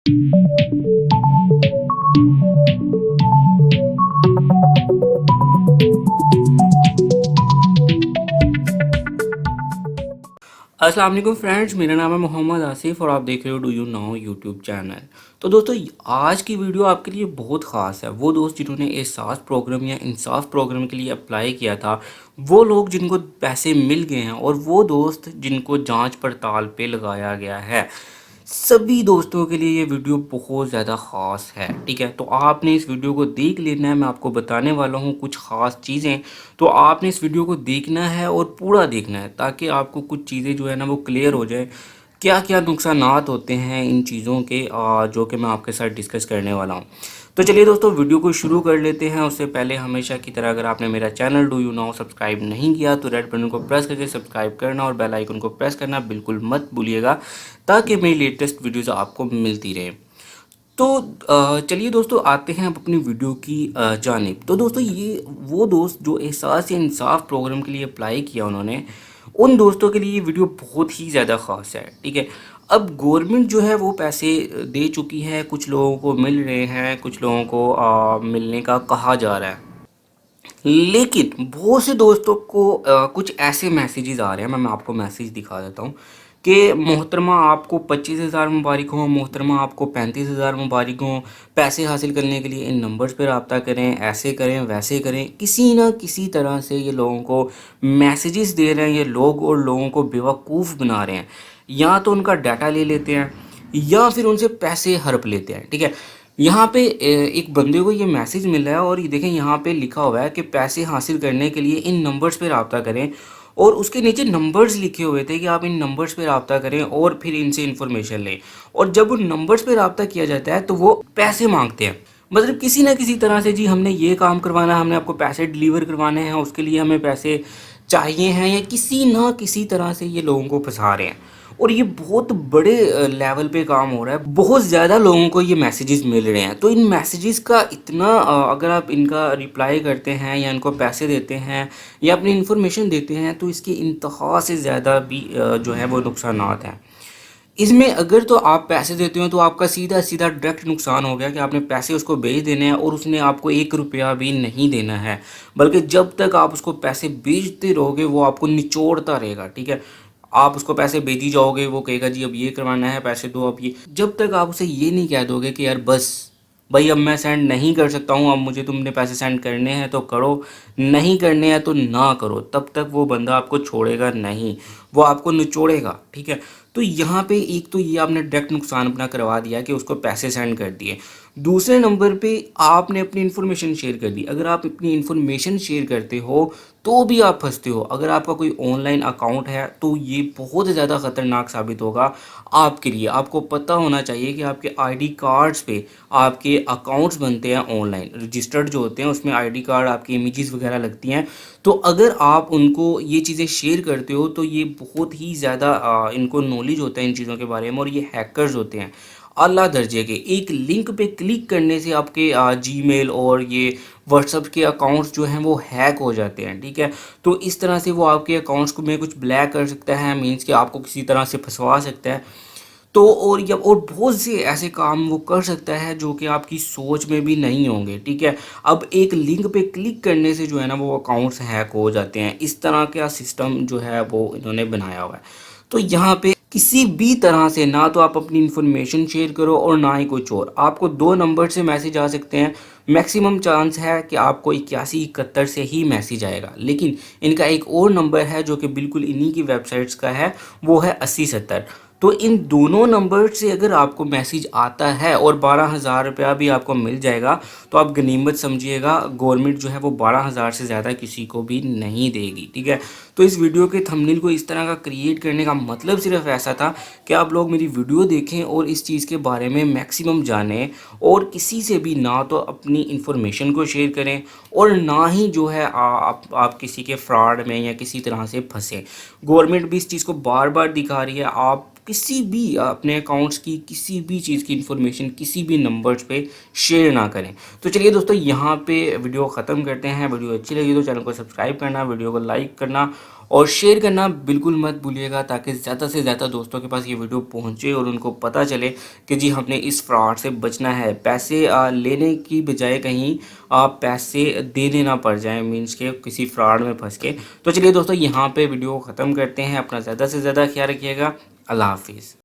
अस्सलाम वालेकुम फ्रेंड्स, मेरा नाम है मोहम्मद आसिफ और आप देख रहे हो do you know YouTube channel. तो दोस्तों, आज की वीडियो आपके लिए बहुत ख़ास है। वो दोस्त जिन्होंने एहसास प्रोग्राम या इंसाफ प्रोग्राम के लिए अप्लाई किया था, वो लोग जिनको पैसे मिल गए हैं और वो दोस्त जिनको जांच पड़ताल पे लगाया गया है, सभी दोस्तों के लिए ये वीडियो बहुत ज़्यादा ख़ास है। ठीक है, तो आपने इस वीडियो को देख लेना है। मैं आपको बताने वाला हूँ कुछ ख़ास चीज़ें, तो आपने इस वीडियो को देखना है और पूरा देखना है ताकि आपको कुछ चीज़ें जो है ना वो क्लियर हो जाए। क्या क्या नुकसानात होते हैं इन चीज़ों के, जो कि मैं आपके साथ डिस्कस करने वाला हूँ। तो चलिए दोस्तों, वीडियो को शुरू कर लेते हैं। उससे पहले हमेशा की तरह अगर आपने मेरा channel do you know subscribe नहीं किया तो रेड बटन को प्रेस करके सब्सक्राइब करना और बेल आइकन को प्रेस करना बिल्कुल मत भूलिएगा, ताकि मेरी लेटेस्ट वीडियोस आपको मिलती रहे। तो चलिए दोस्तों, आते हैं अब अपनी वीडियो की जानिब। तो दोस्तों, ये वो दोस्त जो एहसास या इंसाफ प्रोग्राम के लिए अप्लाई किया उन्होंने, उन दोस्तों के लिए ये वीडियो बहुत ही ज़्यादा ख़ास है। ठीक है, अब गवर्नमेंट जो है वो पैसे दे चुकी है, कुछ लोगों को मिल रहे हैं, कुछ लोगों को मिलने का कहा जा रहा है। लेकिन बहुत से दोस्तों को कुछ ऐसे मैसेजेस आ रहे हैं। मैं आपको मैसेज दिखा देता हूँ कि मोहतरमा आपको 25,000 मुबारक हों, मोहतरमा आपको 35,000 मुबारक हों, पैसे हासिल करने के लिए इन नंबर्स पर रब्ता करें, ऐसे करें वैसे करें। किसी ना किसी तरह से ये लोगों को मैसेजेस दे रहे हैं ये लोग और लोगों को बेवकूफ़ बना रहे हैं। या तो उनका डाटा ले लेते हैं या फिर उनसे पैसे हड़प लेते हैं। ठीक है, यहाँ पे एक बंदे को ये मैसेज मिल रहा है और ये देखें, यहाँ पे लिखा हुआ है कि पैसे हासिल करने के लिए इन नंबर्स पे रब्ता करें, और उसके नीचे नंबर्स लिखे हुए थे कि आप इन नंबर्स पे रब्ता करें और फिर इनसे इन्फॉर्मेशन लें। और जब उन नंबर्स पे रब्ता किया जाता है तो वो पैसे मांगते हैं। मतलब किसी ना किसी तरह से, जी हमने ये काम करवाना है, हमने आपको पैसे डिलीवर करवाने हैं, उसके लिए हमें पैसे चाहिए हैं, या किसी ना किसी तरह से ये लोगों को फंसा रहे हैं। और ये बहुत बड़े लेवल पे काम हो रहा है, बहुत ज़्यादा लोगों को ये मैसेजेस मिल रहे हैं। तो इन मैसेजेस का इतना अगर आप इनका रिप्लाई करते हैं या इनको पैसे देते हैं या अपनी इन्फॉर्मेशन देते हैं, तो इसके इंतहा से ज़्यादा भी जो है वो नुकसानात हैं इसमें। अगर तो आप पैसे देते हो तो आपका सीधा सीधा डायरेक्ट नुकसान हो गया कि आपने पैसे उसको भेज देने हैं और उसने आपको 1 रुपया भी नहीं देना है, बल्कि जब तक आप उसको पैसे भेजते रहोगे वो आपको निचोड़ता रहेगा। ठीक है, आप उसको पैसे भेजी जाओगे, वो कहेगा जी अब ये करवाना है, पैसे दो अब ये। जब तक आप उसे ये नहीं कह दोगे कि यार बस भाई अब मैं सेंड नहीं कर सकता हूँ, अब मुझे तुमने पैसे सेंड करने हैं तो करो, नहीं करने हैं तो ना करो, तब तक वो बंदा आपको छोड़ेगा नहीं, वो आपको निचोड़ेगा। ठीक है, तो यहाँ पे एक तो ये आपने डायरेक्ट नुकसान अपना करवा दिया कि उसको पैसे सेंड कर दिए। दूसरे नंबर पे आपने अपनी इन्फॉर्मेशन शेयर कर दी। अगर आप अपनी इन्फॉर्मेशन शेयर करते हो तो भी आप फंसते हो। अगर आपका कोई ऑनलाइन अकाउंट है तो ये बहुत ज़्यादा ख़तरनाक साबित होगा आपके लिए। आपको पता होना चाहिए कि आपके आईडी कार्ड्स पे आपके अकाउंट्स बनते हैं ऑनलाइन, रजिस्टर्ड जो होते हैं उसमें आईडी कार्ड, आपकी इमेजेस वगैरह लगती हैं। तो अगर आप उनको ये चीज़ें शेयर करते हो तो ये बहुत ही ज़्यादा इनको नॉलेज होता है इन चीज़ों के बारे में, और ये हैकर्स होते हैं आला दर्जे के। एक लिंक पे क्लिक करने से आपके जीमेल और ये व्हाट्सएप के अकाउंट्स जो हैं वो हैक हो जाते हैं। ठीक है, तो इस तरह से वो आपके अकाउंट्स को में कुछ ब्लैक कर सकता है, मीन्स कि आपको किसी तरह से फंसवा सकता है। तो और बहुत से ऐसे काम वो कर सकता है जो कि आपकी सोच में भी नहीं होंगे। ठीक है, अब एक लिंक पे क्लिक करने से जो है ना वो अकाउंट्स हैक हो जाते हैं। इस तरह का सिस्टम जो है वो इन्होंने बनाया हुआ है। तो यहाँ पे किसी भी तरह से ना तो आप अपनी इन्फॉर्मेशन शेयर करो और ना ही कुछ और। आपको 2 नंबर से मैसेज आ सकते हैं। मैक्सिमम चांस है कि आपको 8171 से ही मैसेज आएगा, लेकिन इनका एक और नंबर है जो कि बिल्कुल इन्हीं की वेबसाइट्स का है, वो है 8070। तो इन दोनों नंबर से अगर आपको मैसेज आता है और 12,000 रुपया भी आपको मिल जाएगा तो आप गनीमत समझिएगा। गवर्नमेंट जो है वो 12,000 से ज़्यादा किसी को भी नहीं देगी। ठीक है, तो इस वीडियो के थंबनेल को इस तरह का क्रिएट करने का मतलब सिर्फ ऐसा था कि आप लोग मेरी वीडियो देखें और इस चीज़ के बारे में मैक्सिमम जानें, और किसी से भी ना तो अपनी इन्फॉर्मेशन को शेयर करें और ना ही जो है आप किसी के फ्रॉड में या किसी तरह से फंसें। गवर्नमेंट भी इस चीज़ को बार बार दिखा रही है। आप किसी भी अपने अकाउंट्स की किसी भी चीज़ की इन्फॉर्मेशन किसी भी नंबर्स पे शेयर ना करें। तो चलिए दोस्तों, यहाँ पे वीडियो ख़त्म करते हैं। वीडियो अच्छी लगी तो चैनल को सब्सक्राइब करना, वीडियो को लाइक करना और शेयर करना बिल्कुल मत भूलिएगा, ताकि ज़्यादा से ज़्यादा दोस्तों के पास ये वीडियो पहुंचे और उनको पता चले कि जी हमने इस फ्रॉड से बचना है। पैसे लेने की बजाय कहीं पैसे देने ना पड़ जाए, मीन्स के किसी फ्रॉड में फंस के। तो चलिए दोस्तों, यहाँ पे वीडियो ख़त्म करते हैं। अपना ज़्यादा से ज़्यादा ख्याल रखिएगा। अल्लाह हाफिज़।